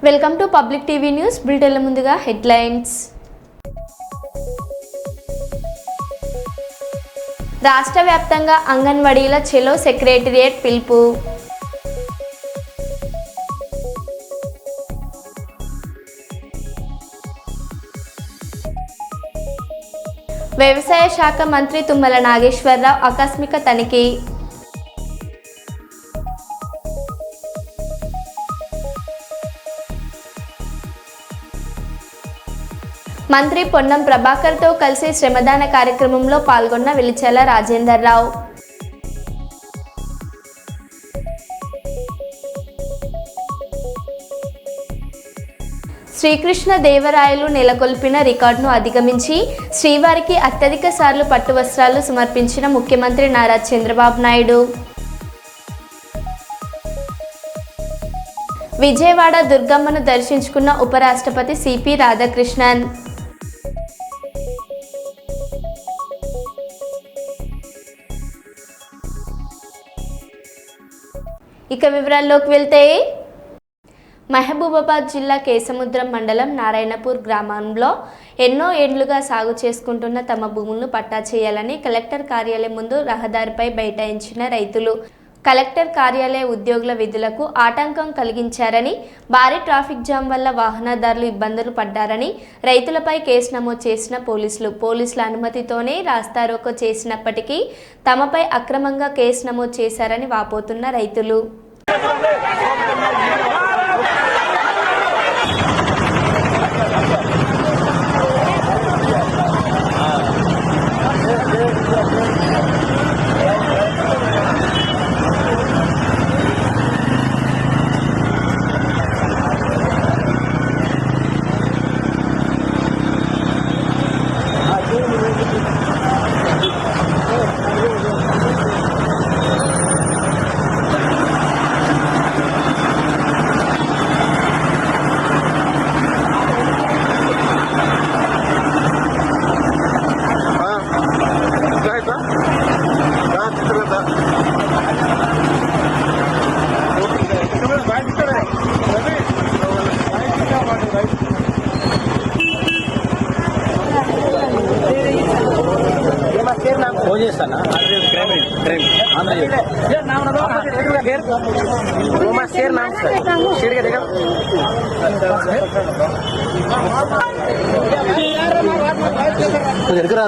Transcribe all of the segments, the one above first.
Welcome to public TV news బులెటిన్ల ముందుగా headlines. రాష్ట్ర వ్యాప్తంగా అంగన్వాడీల చెలో సెక్రటేరియట్ పిలుపు. వ్యవసాయ శాఖ మంత్రి తుమ్మల నాగేశ్వరరావు ఆకస్మిక తనిఖీ. మంత్రి పొన్నం ప్రభాకర్తో కలిసి శ్రమదాన కార్యక్రమంలో పాల్గొన్న వెలిచెల రాజేందర్రావు. శ్రీకృష్ణ దేవరాయలు నెలకొల్పిన రికార్డును అధిగమించి శ్రీవారికి అత్యధిక సార్లు పట్టు వస్త్రాలు సమర్పించిన ముఖ్యమంత్రి నారా చంద్రబాబు నాయుడు. విజయవాడ దుర్గమ్మను దర్శించుకున్న ఉపరాష్ట్రపతి సిపి రాధాకృష్ణన్. ఇక వివరాల్లోకి వెళ్తే, మహబూబాబాద్ జిల్లా కేసముద్రం మండలం నారాయణపూర్ గ్రామంలో ఎన్నో ఏళ్లుగా సాగు చేసుకుంటున్న తమ భూములను పట్టా చేయాలని కలెక్టర్ కార్యాలయం ముందు రహదారిపై బైఠాయించిన రైతులు కలెక్టర్ కార్యాలయ ఉద్యోగుల విధులకు ఆటంకం కలిగించారని, భారీ ట్రాఫిక్ జామ్ వల్ల వాహనదారులు ఇబ్బందులు పడ్డారని రైతులపై కేసు నమోదు చేసిన పోలీసుల అనుమతితోనే రాస్తారోకో చేసినప్పటికీ తమపై అక్రమంగా కేసు నమోదు చేశారని వాపోతున్న రైతులు.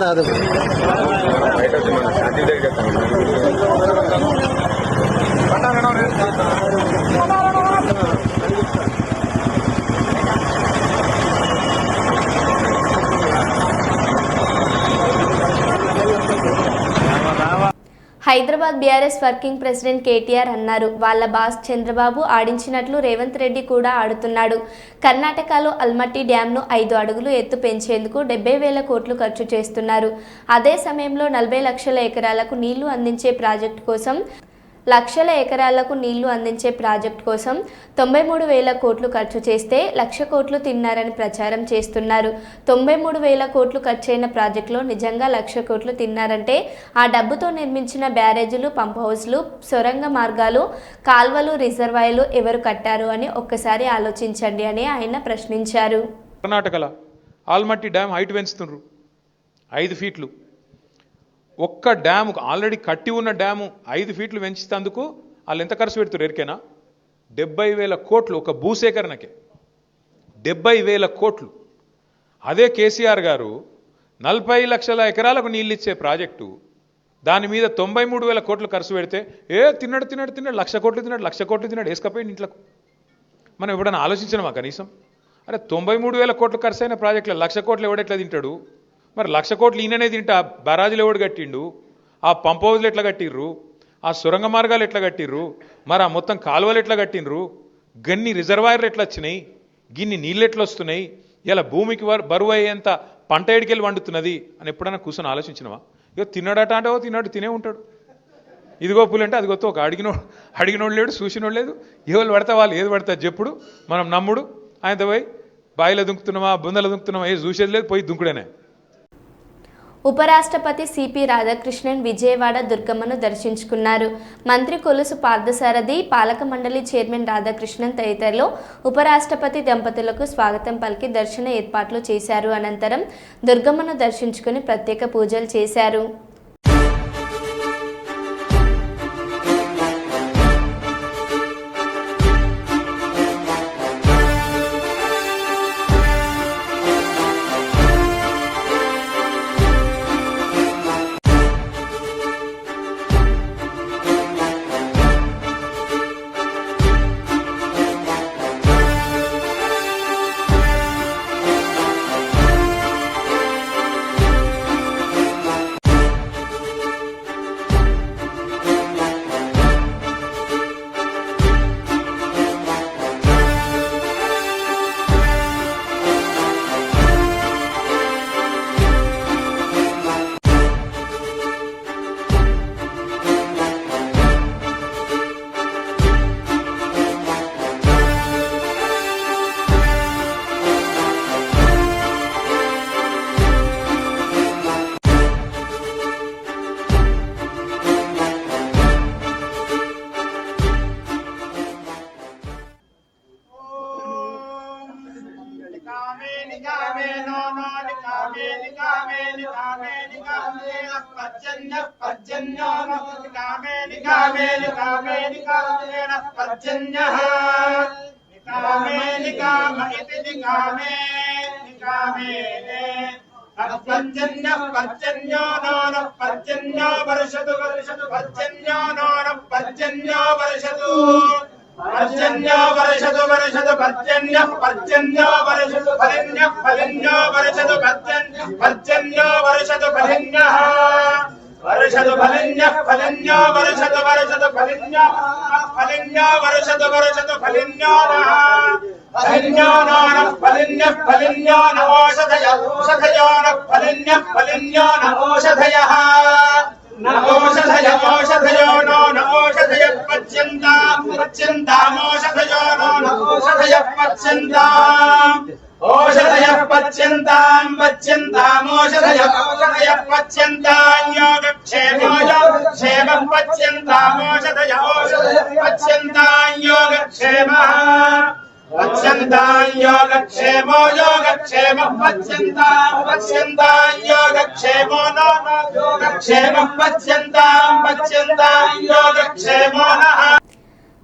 రాదు Hyderabad BRS working president KTR అన్నారు, వాళ్ళ బాస్ చంద్రబాబు ఆడించినట్లు రేవంత్ రెడ్డి కూడా ఆడుతున్నాడు. కర్ణాటకలో అల్మట్టి డ్యాంను 5 అడుగులు ఎత్తు పెంచేందుకు 70,000 కోట్లు ఖర్చు చేస్తున్నారు. అదే సమయంలో 40 లక్షల ఎకరాలకు నీళ్లు అందించే ప్రాజెక్టు కోసం 93,000 కోట్లు ఖర్చు చేస్తే 1,00,000 కోట్లు తిన్నారని ప్రచారం చేస్తున్నారు. 93,000 కోట్లు ఖర్చైన ప్రాజెక్టులో నిజంగా 1,00,000 కోట్లు తిన్నారంటే ఆ డబ్బుతో నిర్మించిన బ్యారేజీలు, పంప్ హౌస్లు, సొరంగ మార్గాలు, కాల్వలు, రిజర్వాయర్లు ఎవరు కట్టారు అని ఒక్కసారి ఆలోచించండి అని ఆయన ప్రశ్నించారు. కర్ణాటకలో ఆల్మట్టి డ్యామ్ హైట్ పెంచుతున్నారు 5 ఫీట్లు. ఒక్క డ్యాము ఆల్రెడీ కట్టి ఉన్న డ్యాము 5 ఫీట్లు పెంచేందుకు వాళ్ళు ఎంత ఖర్చు పెడుతున్నారు ఎరికేనా? 70,000 కోట్లు ఒక భూసేకరణకే. 70,000 కోట్లు. అదే కేసీఆర్ గారు 40 లక్షల ఎకరాలకు నీళ్ళు ఇచ్చే ప్రాజెక్టు దాని మీద 93,000 కోట్లు ఖర్చు పెడితే తిన్నాడు 1,00,000 కోట్లు తిన్నాడు 1,00,000 కోట్లు తిన్నాడు వేసుకపోయింది ఇంట్లోకి. మనం ఎప్పుడైనా ఆలోచించినామా కనీసం? అరే 93,000 కోట్లు ఖర్చు అయిన ప్రాజెక్టులో 1,00,000 కోట్లు ఎవడెట్లా తింటాడు? మరి 1,00,000 కోట్లు ఈయననే తింటా బరాజులు ఎవడు కట్టిండు? ఆ పంప్ హౌజ్లు ఎట్లా కట్టిర్రు? ఆ సొరంగ మార్గాలు ఎట్లా కట్టిర్రు? మరి ఆ మొత్తం కాలువలు ఎట్లా కట్టిండ్రు? గన్ని రిజర్వాయర్లు ఎట్లా వచ్చినాయి? గిన్ని నీళ్ళు ఎట్లా వస్తున్నాయి? ఇలా భూమికి బరువు అయ్యేంత పంట ఎడికెళ్ళి వండుతున్నది అని ఎప్పుడైనా కూర్చొని ఆలోచించినవా? ఇక తిన్నాడట అంటే తిన్నాడు తినే ఉంటాడు. ఇదిగో పులంటే అది గొప్ప ఒక అడిగినోడు లేడు, చూసినోడు లేదు. ఎవరు పడతా వాళ్ళు ఏది పడతారు చెప్పుడు, మనం నమ్ముడు. ఆయనతో పోయి బాయిలో దుంకుతున్నామా బొందలో దుంకుతున్నామా చూసేది లేదు, పోయి దుంకుడేనే. ఉపరాష్ట్రపతి సిపి రాధాకృష్ణన్ విజయవాడ దుర్గమ్మను దర్శించుకున్నారు. మంత్రి కొలుసు పార్థసారథి, పాలక మండలి చైర్మన్ రాధాకృష్ణన్ తదితరులు ఉపరాష్ట్రపతి దంపతులకు స్వాగతం పలికి దర్శన ఏర్పాట్లు చేశారు. అనంతరం దుర్గమ్మను దర్శించుకుని ప్రత్యేక పూజలు చేశారు.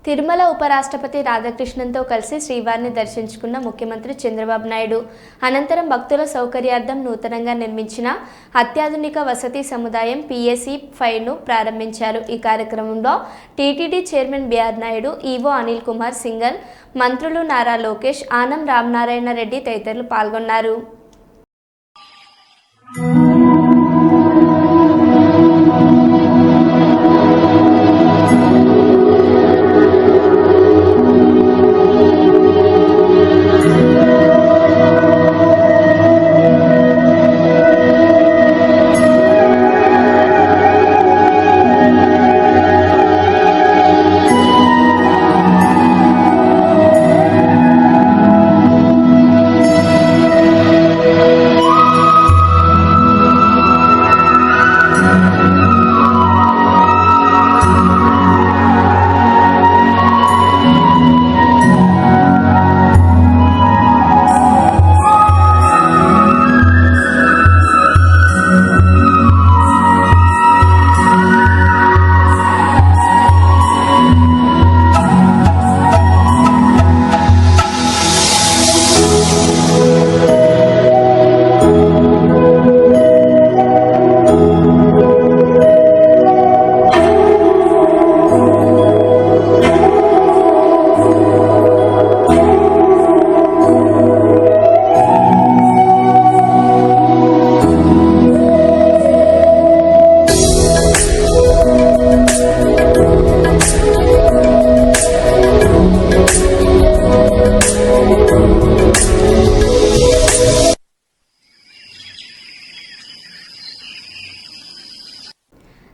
తిరుమల ఉపరాష్ట్రపతి రాధాకృష్ణన్తో కలిసి శ్రీవారిని దర్శించుకున్న ముఖ్యమంత్రి చంద్రబాబు నాయుడు అనంతరం భక్తుల సౌకర్యార్థం నూతనంగా నిర్మించిన అత్యాధునిక వసతి సముదాయం PAC5ను ప్రారంభించారు. ఈ కార్యక్రమంలో టీటీడీ చైర్మన్ బిఆర్ నాయుడు, ఈవో అనిల్ కుమార్ సింగల్, మంత్రులు నారా లోకేష్, ఆనం రామనారాయణ రెడ్డి తదితరులు పాల్గొన్నారు.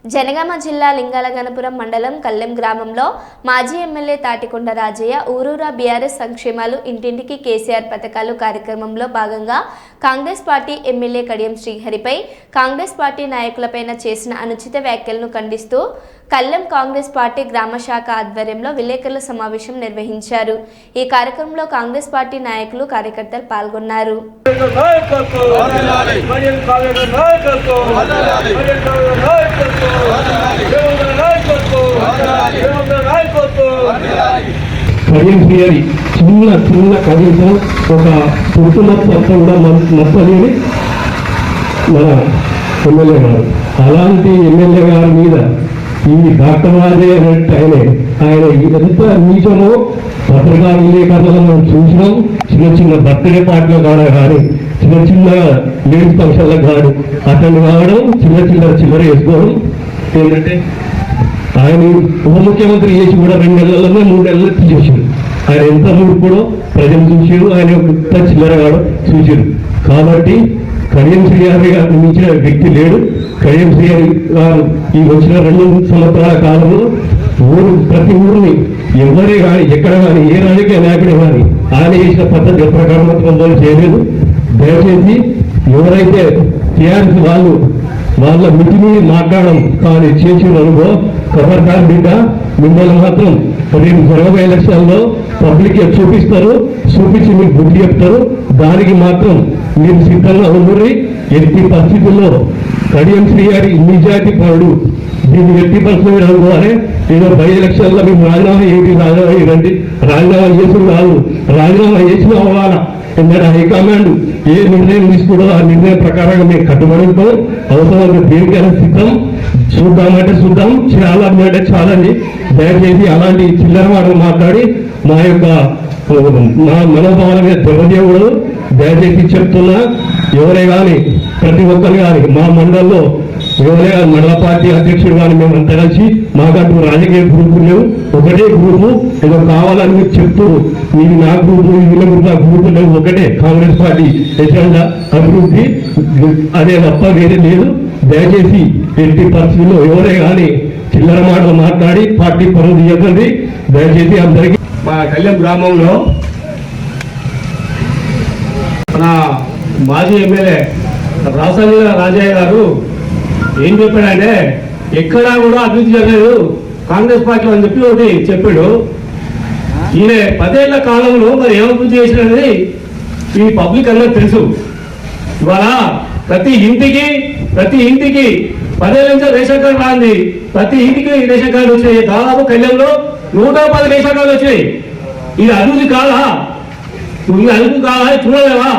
జనగామ జిల్లా లింగాలగనపురం మండలం కల్లెం గ్రామంలో మాజీ ఎమ్మెల్యే తాటికొండ రాజయ్య ఊరూరా బీఆర్ఎస్ సంక్షేమాలు ఇంటింటికి కేసీఆర్ పథకాలు కార్యక్రమంలో భాగంగా కాంగ్రెస్ పార్టీ ఎమ్మెల్యే కడియం శ్రీహరిపై కాంగ్రెస్ పార్టీ నాయకులపైన చేసిన అనుచిత వ్యాఖ్యలను ఖండిస్తూ కల్లెం కాంగ్రెస్ పార్టీ గ్రామ శాఖ ఆధ్వర్యంలో విలేకరుల సమావేశం నిర్వహించారు. ఈ కార్యక్రమంలో కాంగ్రెస్ పార్టీ నాయకులు కార్యకర్తలు పాల్గొన్నారు. చిన్న కనీసం ఒక పురుషు మొత్తం కూడా నచ్చని మన ఎమ్మెల్యే గారు, అలాంటి ఎమ్మెల్యే గారి మీద ఈ డాక్టర్ రాజయ్య అన్నట్టు ఆయన ఎంత నీచమో పత్రికా విలేకరులను మనం చూసినాం. చిన్న బర్త్డే పార్టీలో కాడ కానీ చిన్న లేడీస్ ఫంక్షన్లకు కాదు అటెండ్ కావడం, చిల్లర వేసుకోవడం. ఏంటంటే ఆయన ఉప ముఖ్యమంత్రి చేసి కూడా 2 నెలల్లోనే 3 నెలల్లో తీసేసారు. ఆయన ఎంత మూడుకోడో ప్రజలు చూసారు, ఆయన ఎంత చిల్లర కావడం చూసారు. కాబట్టి కడియం శ్రీహరి గారిని మించిన వ్యక్తి లేడు. కడియం శ్రీహరి గారు ఈ వచ్చిన 2 సంవత్సరాల కాలంలో ప్రతి ఊరిని ఎవరే కానీ ఎక్కడ కానీ ఏ రాజకీయ నాయకుడే కానీ ఆయన చేసిన పద్ధతి ప్రకారం అమలు చేయలేదు. దయచేసి ఎవరైతే టీఆర్ఎస్ వాళ్ళ మితిని మాట్లాడడం కానీ చేసిన అనుభవం ఖబర్దార్ బిడ్డ, మిమ్మల్ని మాత్రం రేపు జరగబోయే ఎలక్షన్లో పబ్లిక్ చూపించి మీకు బుద్ధి చెప్తారు. దానికి మాత్రం మీరు సిద్ధంగా ఉండి ఎట్టి పరిస్థితుల్లో కడియం శ్రీహరి నిజాయితీ పరుడు, దీన్ని ఎట్టి పరిస్థితులు అనుకోవాలి. ఏదో బై ఎలక్షన్లో మేము రాజీనామా ఇవ్వండి, రాజీనామా చేసి కాదు, రాజీనామా చేసిన అవ్వాలా. ఎందుకంటే హైకమాండ్ ఏ నిర్ణయం తీసుకుంటో ఆ నిర్ణయం ప్రకారంగా మేము కట్టుబడి ఉంటాం. అవసరం దేనికైనా సిద్ధం, చూద్దామంటే చూద్దాం, చాలంటే చాలండి. దయచేసి అలాంటి చిల్లర మాటలు మాట్లాడి మా యొక్క మనోభావాల మీద దెబ్బతీయకూడదు. దయచేసి చెప్తున్నా, ఎవరే కానీ ప్రతి ఒక్కరు కానీ మా మండలంలో ఎవరే కానీ మండల పార్టీ అధ్యక్షుడు కానీ మేమంతా కలిసి మాకంటూ రాజకీయ గ్రూపులు లేవు, ఒకటే గ్రూపు. ఏదో కావాలని మీరు చెప్తూ మీరు నా గ్రూపు వీళ్ళ గ్రూపు ఆ గ్రూపులు లేవు, ఒకటే కాంగ్రెస్ పార్టీ ఎజెండా అభివృద్ధి, అదే తప్ప వేరే లేదు. దయచేసి ఎట్టి పరిస్థితుల్లో ఎవరే కానీ చిల్లర మాటలు మాట్లాడి పార్టీ పనులు తీయకండి. దయచేసి అందరికీ మా కళ్యాణ్ గ్రామంలో మన మాజీ ఎమ్మెల్యే రాజయ్య గారు ఏం చెప్పాడంటే ఎక్కడా కూడా అభివృద్ధి జరగలేదు కాంగ్రెస్ పార్టీ అని చెప్పి ఒకటి చెప్పాడు. ఈయన 10 ఏళ్ల కాలంలో మరి ఏం అభివృద్ధి చేసినది ఈ పబ్లిక్ అందరూ తెలుసు. ఇవాళ ప్రతి ఇంటికి 10 ఏళ్ళ నుంచి రేషన్ కార్డు రాంది, ప్రతి ఇంటికి రేషన్ కార్డు వచ్చినాయి. దాదాపు కళ్యాణంలో 110 రేషన్ కార్డులు వచ్చినాయి. ఇది అభివృద్ధి కాదా? అభివృద్ధి కాదా? చూడలేవా?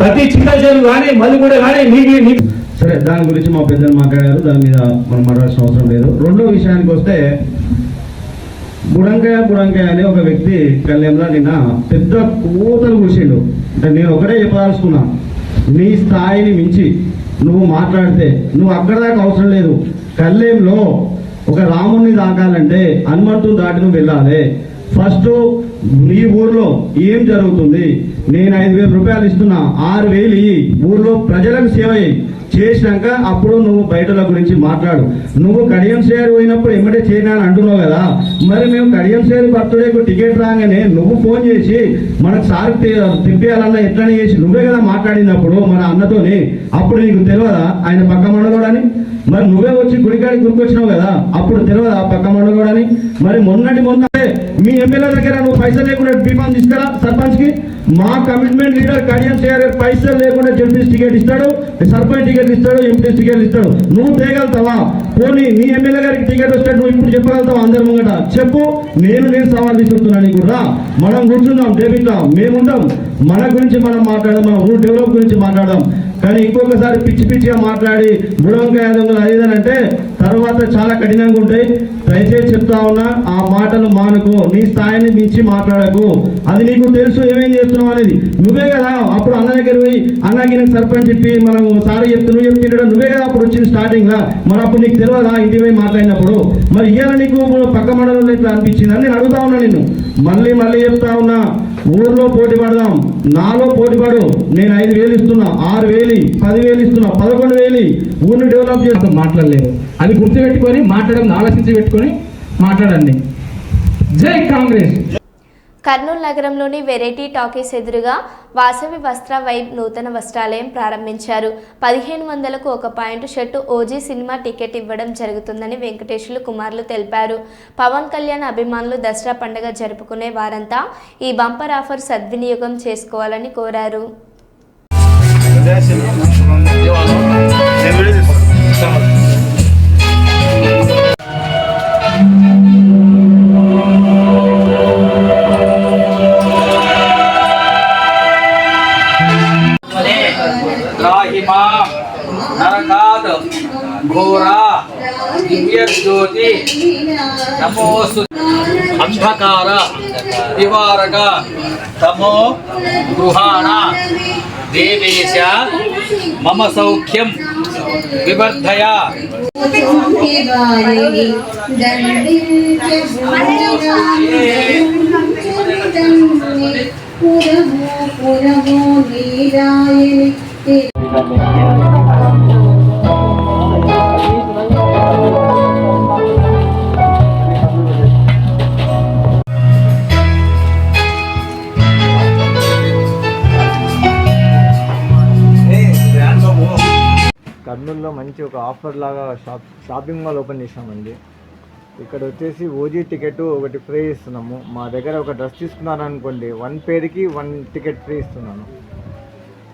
ప్రతి చిన్న చేరు కానీ మళ్ళీ కూడా కానీ నీకు సరే, దాని గురించి మా పెద్దలు మాట్లాడారు, దాని మీద మనం మాట్లాడాల్సిన అవసరం లేదు. రెండో విషయానికి వస్తే బుడంకాయ అనే ఒక వ్యక్తి కళ్యాణంలో నిన్న పెద్ద కూతలు కూర్చిండు. అంటే నేను ఒకటే చెప్పదలుచుకున్నా, నీ స్థాయిని మించి నువ్వు మాట్లాడితే నువ్వు అక్కడ దాకా అవసరం లేదు. కళ్యాణంలో ఒక రాముణ్ణి దాకాలంటే హనుమంతుని దాటి నువ్వు వెళ్ళాలి. ఫస్ట్ నీ ఊర్లో ఏం జరుగుతుంది? నేను 5,000 రూపాయలు ఇస్తున్నా, 6,000 ఇయ్యి, ఊర్లో ప్రజలకు సేవ చేసినాక అప్పుడు నువ్వు బయటల గురించి మాట్లాడు. నువ్వు కడియం శ్రీహరి పోయినప్పుడు ఎమ్మటే చేయనా అని అంటున్నావు కదా, మరి మేము కడియం శ్రీహరి బర్త్డేకు టికెట్ రాగానే నువ్వు ఫోన్ చేసి మనకు సార్ తిప్పేయాలన్నా ఎట్లనే చేసి నువ్వే కదా మాట్లాడినప్పుడు మన అన్నతోని. అప్పుడు నీకు తెలియదా ఆయన పక్క మండలోడని? మరి నువ్వే వచ్చి గుడికాడికి గురికొచ్చినావు కదా, అప్పుడు తెలియదా పక్క మండలోడని? మరి మొన్న మీ ఎమ్మెల్యే దగ్గర నువ్వు పైసలు లేకుండా బీఫామ్ తీసుకురా సర్పంచ్ కి. మా కమిట్మెంట్ లీడర్ కడియం శ్రీహరి పైసలు లేకుండా జడ్పీస్ టికెట్ ఇస్తాడు, సర్పంచ్ టికెట్ ఇస్తాడు, ఎంపీ టికెట్ ఇస్తాడు. నువ్వు తేగలుగుతావా? పోనీ నీ ఎమ్మెల్యే గారికి టికెట్ వస్తాడు, నువ్వు ఇప్పుడు చెప్పగలుగుతావు? అందరి ముంగట చెప్పు. నేను సవాల్ విసురుతున్నా నీకు రా. మనం కూర్చుందాం, డేబిట్లా మేముంటాం, మన గురించి మనం మాట్లాడదాం, మన ఊరు డెవలప్ గురించి మాట్లాడదాం. కానీ ఇంకొకసారి పిచ్చిగా మాట్లాడి బుడంకాయ అదేదనంటే తర్వాత చాలా కఠినంగా ఉంటాయి. దయచేసి చెప్తా ఉన్నా, ఆ మాటలు మానుకో, నీ స్థాయిని మించి మాట్లాడకు. అది నీకు తెలుసు ఏమేం చేస్తున్నావు అనేది. నువ్వే కదా అప్పుడు అన్న దగ్గర పోయి అన్నకి నేను సర్పంచ్ చెప్పి మనం సారీ చెప్తుండడం నువ్వే కదా అప్పుడు వచ్చింది స్టార్టింగ్ లా. మరి అప్పుడు నీకు తెలియదా ఇంటి పోయి మాట్లాడినప్పుడు? మరి ఇవాళ నీకు పక్క మండలంలో ఇట్లా అనిపించింది అని నేను అడుగుతా ఉన్నా. నిన్ను మళ్ళీ చెప్తా ఉన్నా, ఊర్లో పోటీ పడదాం, నాలో పోటీ పడు, నేను 5,000 ఇస్తున్నా, 6,000, 10,000 ఇస్తున్నా, 11,000 ఊరిని డెవలప్ చేస్తాం. మాట్లాడలేదు, అది గుర్తుపెట్టుకొని మాట్లాడడం ఆలోచించి పెట్టుకొని మాట్లాడండి. జై కాంగ్రెస్. కర్నూలు నగరంలోని వెరైటీ టాకీస్ ఎదురుగా వాసవి వస్త్ర వైబ్ నూతన వస్త్రాలయం ప్రారంభించారు. 1500కు ఒక point shirt OG cinema ticket ఇవ్వడం జరుగుతుందని వెంకటేశ్వర్లు కుమార్లు తెలిపారు. పవన్ కళ్యాణ్ అభిమానులు దసరా పండుగ జరుపుకునే వారంతా ఈ బంపర్ ఆఫర్ సద్వినియోగం చేసుకోవాలని కోరారు. నరకాద్ ఘోరా దివ్యజ్యోతి నమోస్తు అంధకార నివారక తమో గృహాణ దేవేశ మమ సౌఖ్యం వివర్ధయ. కర్నూలులో మంచి ఒక ఆఫర్ లాగా షాపింగ్ మాల్ ఓపెన్ చేసామండి. ఇక్కడ వచ్చేసి ఓజీ టికెట్ ఒకటి ఫ్రీ ఇస్తున్నాము. మా దగ్గర ఒక డ్రెస్ తీసుకున్నారనుకోండి 1 పేర్కి 1 టికెట్ ఫ్రీ ఇస్తున్నాను.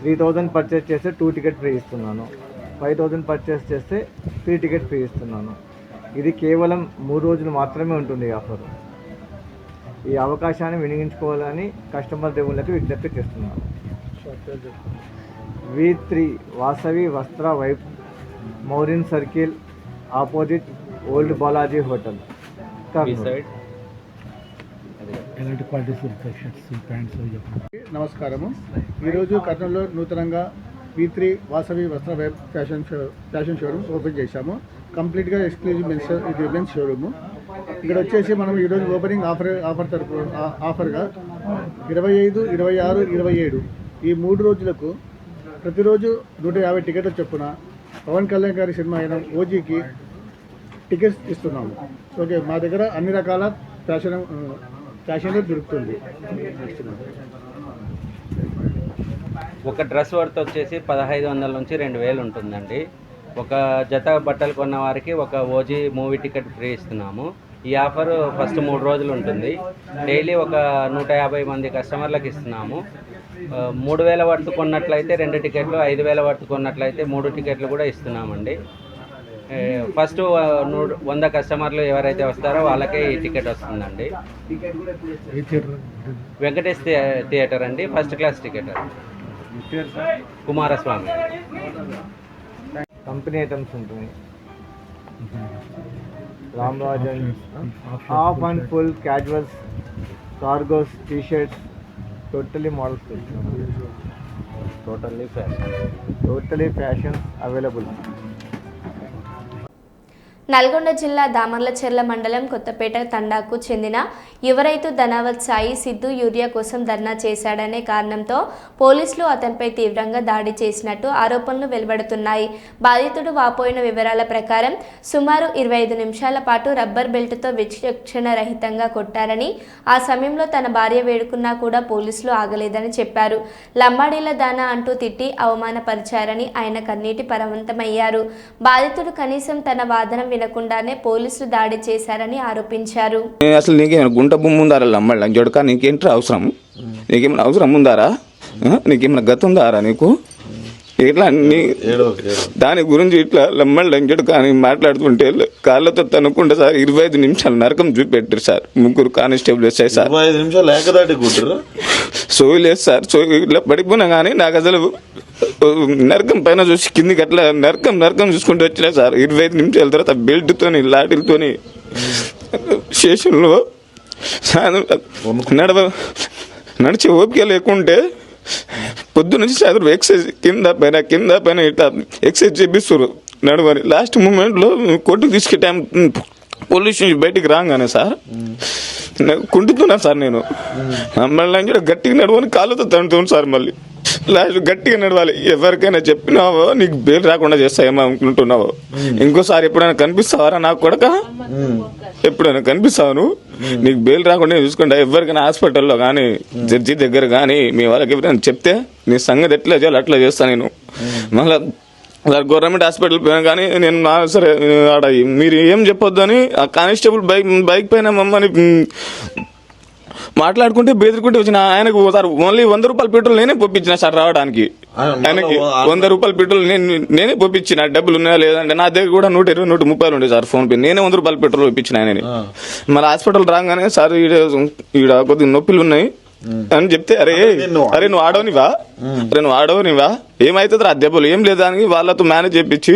3,000 పర్చేస్ చేస్తే 2 టికెట్ ఫ్రీ ఇస్తున్నాను. 5,000 పర్చేస్ చేస్తే 3 టికెట్ ఫ్రీ ఇస్తున్నాను. ఇది కేవలం 3 రోజులు మాత్రమే ఉంటుంది ఈ ఆఫర్. ఈ అవకాశాన్ని వినియోగించుకోవాలని కస్టమర్ దేవుళ్ళకి విజ్ఞప్తి చేస్తున్నాను. V3 వాసవి వస్త్ర వైబ్, మౌరిన్ circle, opposite old Balaji hotel, Kurnool. నమస్కారము. ఈరోజు కర్నూలులో నూతనంగా V3 Vasavi Vastra vibe fashion showroom open చేశాము. కంప్లీట్గా ఎక్స్క్లూజివ్ మెన్స్ షోరూము. ఇక్కడ వచ్చేసి మనం ఈరోజు ఓపెనింగ్ ఆఫర్గా 25, 26, 27 ఈ 3 రోజులకు ప్రతిరోజు 150 టికెట్లు చొప్పున పవన్ కళ్యాణ్ గారి సినిమా అయిన ఓజీకి టికెట్స్ ఇస్తున్నాము. ఓకే, మా దగ్గర అన్ని రకాల ఫ్యాషన్లో దొరుకుతుంది. ఒక డ్రెస్ వర్త్ వచ్చేసి 1,500 నుంచి 2,000 ఉంటుందండి. ఒక జత బట్టలు కొన్న వారికి ఒక ఓజీ మూవీ టికెట్ ఫ్రీ ఇస్తున్నాము. ఈ ఆఫర్ ఫస్ట్ 3 రోజులు ఉంటుంది. డైలీ ఒక 150 మంది కస్టమర్లకు ఇస్తున్నాము. 3,000 వర్త్ కొన్నట్లయితే 2 టికెట్లు, 5,000 వర్త్ కొన్నట్లయితే 3 టికెట్లు కూడా ఇస్తున్నామండి. ఫస్ట్ 100 కస్టమర్లు ఎవరైతే వస్తారో వాళ్ళకే ఈ టికెట్ వస్తుందండి. వెంకటేష్ థియేటర్ అండి, ఫస్ట్ క్లాస్ టికెట్ అండి. కుమారస్వామి. కంపెనీ ఐటమ్స్ ఉంటుంది. రామ్రాజన్ half and full casuals, cargos, T-shirts, totally models, totally fashion available. Nalgonda జిల్లా దామర్లచెర్ల మండలం కొత్తపేట తండాకు చెందిన యువ రైతు ధనావత్ సాయి సిద్ధు యూరియా కోసం ధర్నా చేశాడనే కారణంతో పోలీసులు అతనిపై తీవ్రంగా దాడి చేసినట్టు ఆరోపణలు వెలువడుతున్నాయి. బాధితుడు వాపోయిన వివరాల ప్రకారం సుమారు 25 నిమిషాల పాటు రబ్బర్ బెల్ట్తో విచక్షణ రహితంగా కొట్టారని, ఆ సమయంలో తన భార్య వేడుకున్నా కూడా పోలీసులు ఆగలేదని చెప్పారు. లంబాడీల దానా అంటూ తిట్టి అవమానపరిచారని ఆయన కన్నీటి పరవంతమయ్యారు. బాధితుడు కనీసం తన వాదన వినకుండానే పోలీసులు దాడి చేశారని ఆరోపించారు. అసలు నీకేమైనా గుంట భూమి ఉందారా లమ్మళ్ళ జొడక? నీకేంటి అవసరం? నీకేమైనా అవసరం ఉందారా? నీకేమైనా గత ఉందారా నీకు? ఇట్లా దాని గురించి ఇట్లా లమ్మళ్ళ జొడక అని మాట్లాడుతుంటే కాళ్ళతో తనుకుంటే సార్ 25 నిమిషాలు నరకం చూపెట్టారు సార్. 3 కానిస్టేబుల్ వచ్చాయి సార్. 25 నిమిషాలు ఏకదాటి కూర్చురు. సోయి లేదు సార్. సోయి ఇట్లా పడిపోయినా కానీ నాకు అసలు నరకం పైన చూసి కిందికి అట్లా నరకం చూసుకుంటూ వచ్చినా సార్. 25 నిమిషాల తర్వాత బెల్ట్తోని లాఠీలతోని స్టేషన్లో నడిచే ఓపిక లేకుంటే పొద్దు నుంచి సాయంత్రం ఎక్సైజ్ కింద పైన ఇట్లా ఎక్సైజ్ చేపిస్తారు నడవని. లాస్ట్ మూమెంట్లో కొట్టుకు తీసుకే టైం పోలీస్ నుంచి బయటికి రాగానే సార్ కుంటున్నాను సార్ నేను మళ్ళీ గట్టిగా నడవని కాళ్ళతో తంటున్నాను సార్. మళ్ళీ లాస్ట్ గట్టిగా నడవాలి. ఎవరికైనా చెప్పినావో నీకు బెయిల్ రాకుండా చేస్తాయేమో అనుకుంటున్నావో, ఇంకోసారి ఎప్పుడైనా కనిపిస్తావారా నాకు కొడక, ఎప్పుడైనా కనిపిస్తావు నీకు బెయిల్ రాకుండా చూసుకుంటా. ఎవరికైనా హాస్పిటల్లో కానీ జడ్జి దగ్గర కానీ మీ వాళ్ళకి ఎవరైనా చెప్తే నీ సంగతి ఎట్లా చేయాలి అట్లా చేస్తాను నేను. మళ్ళీ సార్ గవర్నమెంట్ హాస్పిటల్ పోయినా కానీ నేను సరే ఆడ మీరు ఏం చెప్పొద్దని ఆ కానిస్టేబుల్ బైక్ పైన మమ్మల్ని మాట్లాడుకుంటే బెదిరుకుంటే వచ్చిన ఆయనకు సార్ ఓన్లీ 100 రూపాయల పెట్రోల్ నేనే పంపించిన సార్ రావడానికి. ఆయనకి 100 రూపాయల పెట్రోల్ నేనే పంపించిన. డబ్బులు ఉన్నాయా లేదంటే నా దగ్గర కూడా 120, 130 ఉండే సార్ ఫోన్ పే. నేనే 100 రూపాయల పెట్రోల్ పంపించిన ఆయనని. మన హాస్పిటల్ రాగానే సార్ ఈడ కొద్దిగా నొప్పులు ఉన్నాయి అని చెప్తే అరే నువ్వు ఆడవనివా, నువ్వు ఆడవనివా ఏమవుతుంది రా దెబ్బలు ఏం లేదా అని వాళ్ళతో మేనేజ్ చేయించి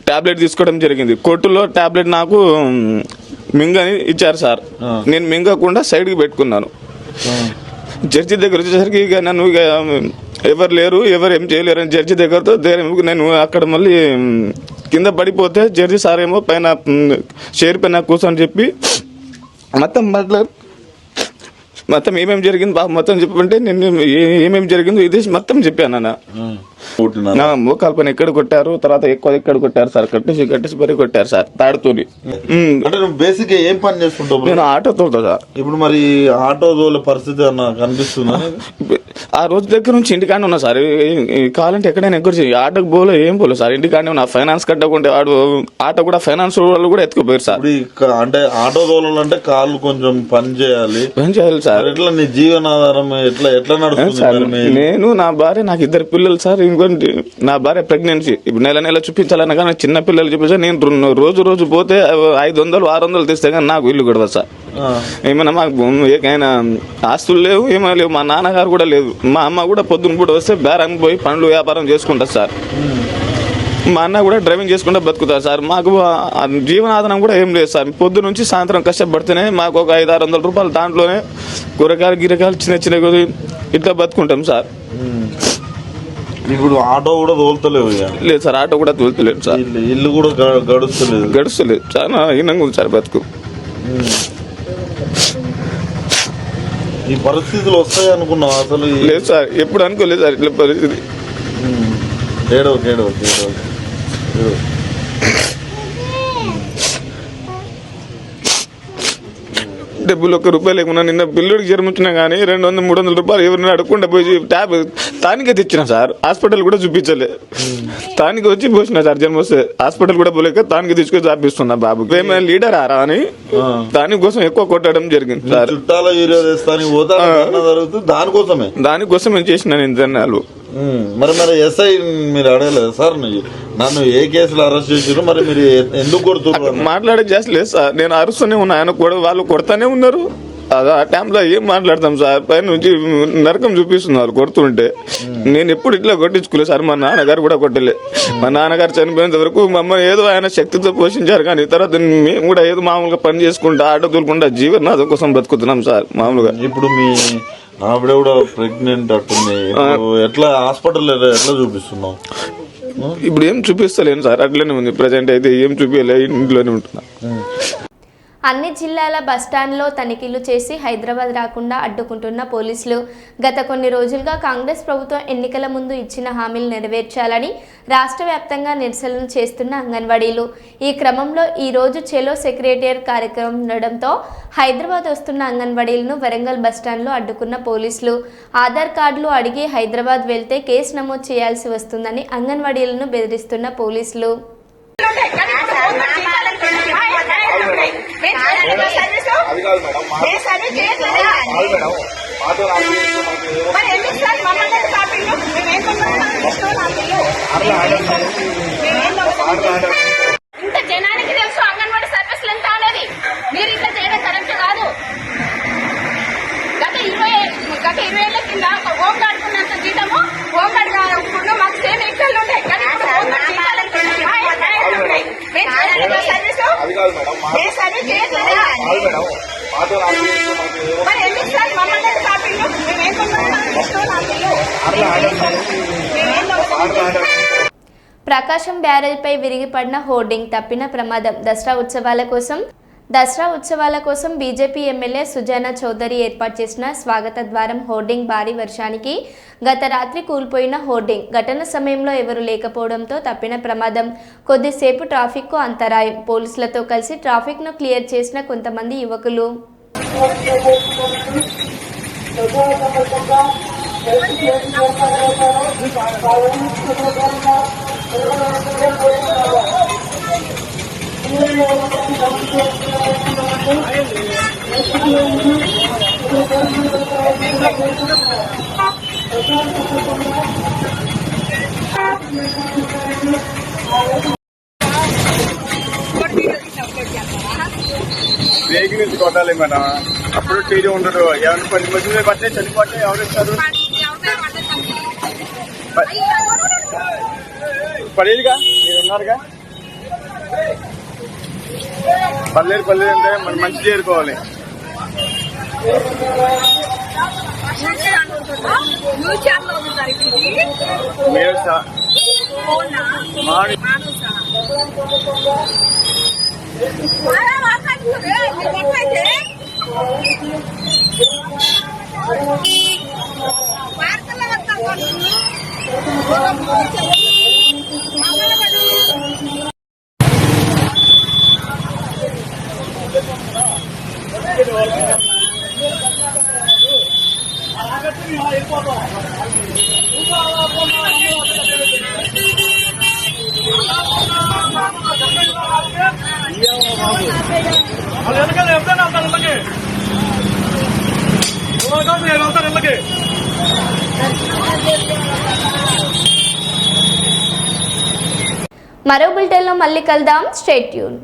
టాబ్లెట్ తీసుకోవడం జరిగింది. కోర్టులో టాబ్లెట్ నాకు మింగని ఇచ్చారు సార్. నేను మింగకుండా సైడ్కి పెట్టుకున్నాను. జడ్జి దగ్గర వచ్చేసరికి ఇక నన్ను ఇక ఎవరు లేరు, ఎవరు ఏం చేయలేరు అని జడ్జి దగ్గరతో నేను అక్కడ మళ్ళీ కింద పడిపోతే జడ్జి సార్ ఏమో పైన చైర్ పైన కూర్చొని చెప్పి మొత్తం ఏమేమి జరిగింది బాబు మొత్తం చెప్పంటే నేను ఏమేమి జరిగిందో ఇది మొత్తం చెప్పాను అన్న. మోకాల పైన ఎక్కడ కొట్టారు, తర్వాత ఎక్కడ కొట్టారు సార్, కట్టేసి మరీ కొట్టారు సార్ తాడుతోని. బేసిక్ ఏం పని చేసుకుంటావు? నేను ఆటో తోలుతా సార్. ఇప్పుడు మరి ఆటో తోలే పరిస్థితి అన్న కనిపిస్తుందా? ఆ రోజు దగ్గర నుంచి ఇంటికానే ఉన్నా సార్. కావాలంటే ఎక్కడైనా ఎక్కడ ఆటోకి పోలే ఏం పోలేదు సార్, ఇంటికానే ఉన్నా. ఫైనాన్స్ కట్టకుంటే ఆటో కూడా ఫైనాన్స్ వాళ్ళు కూడా ఎత్తుకుపోయారు సార్. అంటే ఆటో తోలాలంటే కాళ్ళు కొంచెం పని చేయాలి సార్. ఎట్లా నీ జీవనాధారం ఎట్లా నడుస్తుంది? నేను నా భార్య నాకు 2 పిల్లలు సార్. ఇంకోటి నా భార్య ప్రెగ్నెన్సీ. ఇప్పుడు నెల చూపించాలన్నా కానీ చిన్న పిల్లలు చూపించా. నేను రోజు పోతే 500, 600 తెస్తే కానీ నాకు ఇల్లు గొడవ సార్. ఏమన్నా మాకు ఏకైనా ఆస్తులు లేవు, ఏమో లేవు. మా నాన్నగారు కూడా లేదు. మా అమ్మ కూడా పొద్దున్న కూడా వస్తే బేరానికి పోయి పండ్లు వ్యాపారం చేసుకుంటారు సార్. మా అన్న కూడా డ్రైవింగ్ చేసుకుంటూ బతుకుతారు సార్. మాకు జీవనాధారం కూడా ఏం లేదు సార్. పొద్దు నుంచి సాయంత్రం కష్టపడితేనే మాకు ఒక 500-600 రూపాయలు దాంట్లోనే కూరగాయలు గిరకాయలు చిన్న ఇట్లా బతుకుంటాం సార్. ఇప్పుడు ఆటో కూడా తోలుతలేవు? లేదు సార్, ఆటో కూడా తోలుతలేదు సార్. ఇల్లు కూడా గడుస్తలేదు. చాలా హీనంగా ఉంది సార్ బతుకు. ఈ పరిస్థితులు వస్తాయి అనుకున్నావు అసలు? లేదు సార్, ఎప్పుడు అనుకోలేదు సార్ ఇట్లా పరిస్థితి. ఏడో డబ్బులు 1 రూపాయి లేకున్నా నిన్న పిల్లుడికి జ్వరం వచ్చినా కానీ 200-300 రూపాయలు ఎవరిని అడగకుండా పోయి తానికే తెచ్చిన సార్. హాస్పిటల్ కూడా చూపించలే, తానికి వచ్చి పోసిన సార్. జ్వరం వస్తే హాస్పిటల్ కూడా పోలేక తానికి తీసుకొని చాపిస్తున్నా. బాబు ఏమైనా లీడర్ ఆరా అని దానికోసం ఎక్కువ కొట్టడం జరిగింది సార్. చుట్టాల దానికోసమే చేసిన నేను ధన్యాలు. మరి ఎస్ఐ మీరు అడగలేదు సార్ నన్ను ఏ కేసులో అరెస్ట్ చేసారు, మరి మీరు ఎందుకు కొడుతున్నారు? మాట్లాడే చేస్తలేదు సార్. నేను అరుస్తూనే ఉన్నా, ఆయన కూడా వాళ్ళు కొడతానే ఉన్నారు. అది ఆ టైంలో ఏం మాట్లాడతాం సార్. పైన నుంచి నరకం చూపిస్తున్నారు కొడుతుంటే. నేను ఎప్పుడు ఇట్లా కొట్టించుకోలేదు సార్. మా నాన్నగారు కూడా కొట్టలే. మా నాన్నగారు చనిపోయేంత వరకు మమ్మల్ని ఏదో ఆయన శక్తితో పోషించారు. కానీ తర్వాత మేము కూడా ఏదో మామూలుగా పని చేసుకుంటా ఆటో తోలుకుంటా జీవనాధారం కోసం బతుకుతున్నాం సార్ మామూలుగా. ఇప్పుడు మీ ఆవిడ కూడా ప్రెగ్నెంట్ అట్టుంది, ఎట్లా హాస్పిటల్ ఎట్లా చూపిస్తున్నావు? ఇప్పుడు ఏం చూపిస్తలేను సార్, అట్లనే ఉంది. ప్రజెంట్ అయితే ఏం చూపించలే, ఇంట్లోనే ఉంటున్నా. అన్ని జిల్లాల బస్టాండ్లో తనిఖీలు చేసి హైదరాబాద్ రాకుండా అడ్డుకుంటున్న పోలీసులు. గత కొన్ని రోజులుగా కాంగ్రెస్ ప్రభుత్వం ఎన్నికల ముందు ఇచ్చిన హామీలు నెరవేర్చాలని రాష్ట్ర వ్యాప్తంగా నిరసనలు చేస్తున్న అంగన్వాడీలు. ఈ క్రమంలో ఈరోజు చెలో సెక్రటేరియట్ కార్యక్రమం ఉండడంతో హైదరాబాద్ వస్తున్న అంగన్వాడీలను వరంగల్ బస్టాండ్లో అడ్డుకున్న పోలీసులు. ఆధార్ కార్డులు అడిగి హైదరాబాద్ వెళ్తే కేసు నమోదు చేయాల్సి వస్తుందని అంగన్వాడీలను బెదిరిస్తున్న పోలీసులు. ఇంత జనానికి తెలుసు అంగన్వాడీ సర్వీసులు ఎంత అనేది. మీరు ఇట్లా చేయడం కరెక్ట్ కాదు. గత 20 ఏళ్ల కింద హోమ్ గార్డ్ ఉన్నంత జీతము హోమ్ గార్డ్ మాకు సేమ్ ఎక్కలు ఉంటాయి. కానీ ప్రకాశం ప్రకాశం బ్యారేజ్పై విరిగిపడిన హోర్డింగ్ తప్పిన ప్రమాదం. దసరా ఉత్సవాల కోసం బీజేపీ ఎమ్మెల్యే సుజానా చౌదరి ఏర్పాటు చేసిన స్వాగత ద్వారం హోర్డింగ్ భారీ వర్షానికి గత రాత్రి కూలిపోయిన హోర్డింగ్. ఘటన సమయంలో ఎవరు లేకపోవడంతో తప్పిన ప్రమాదం. కొద్దిసేపు ట్రాఫిక్కు అంతరాయం. పోలీసులతో కలిసి ట్రాఫిక్ను క్లియర్ చేసిన కొంతమంది యువకులు. బ్రేక్ నుంచి కొట్టాలి మేడం, అప్పుడు టీడీ ఉండదు. ఏమైనా 10 మంది పడితే చనిపోతే ఎవరు ఇస్తారు? పడేదిగా మీరు ఉన్నారుగా. పర్లేదు అంటే మనం మంచి చేరుకోవాలి. మీరు మరో బులెటిన్లో మళ్ళీ కలుద్దాం. Stay tune.